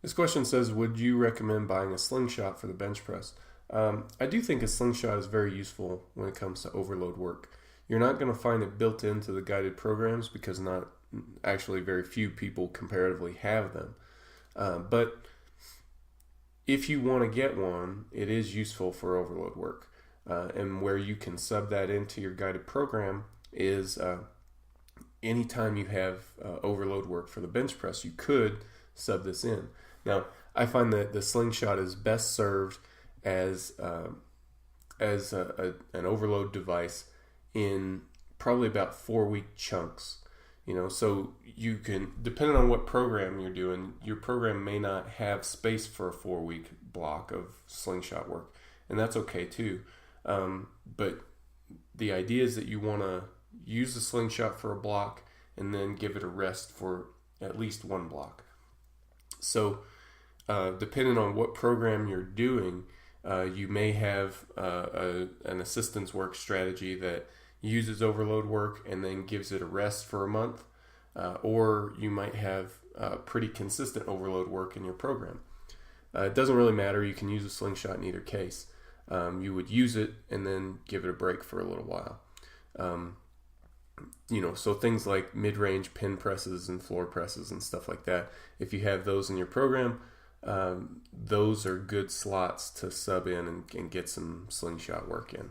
This question says, would you recommend buying a slingshot for the bench press? I do think a slingshot is very useful when it comes to overload work. You're not going to find it built into the guided programs because not actually very few people comparatively have them. But if you want to get one, it is useful for overload work. And where you can sub that into your guided program is anytime you have overload work for the bench press, you could sub this in. Now, I find that the slingshot is best served as an overload device in probably about 4-week chunks. So you can, depending on what program you're doing, your program may not have space for a 4-week block of slingshot work, and that's okay too. But the idea is that you want to use the slingshot for a block and then give it a rest for at least one block. So depending on what program you're doing, you may have an assistance work strategy that uses overload work and then gives it a rest for a month, or you might have pretty consistent overload work in your program. It doesn't really matter. You can use a slingshot in either case. You would use it and then give it a break for a little while. So things like mid-range pin presses and floor presses and stuff like that, if you have those in your program, those are good slots to sub in and get some slingshot work in.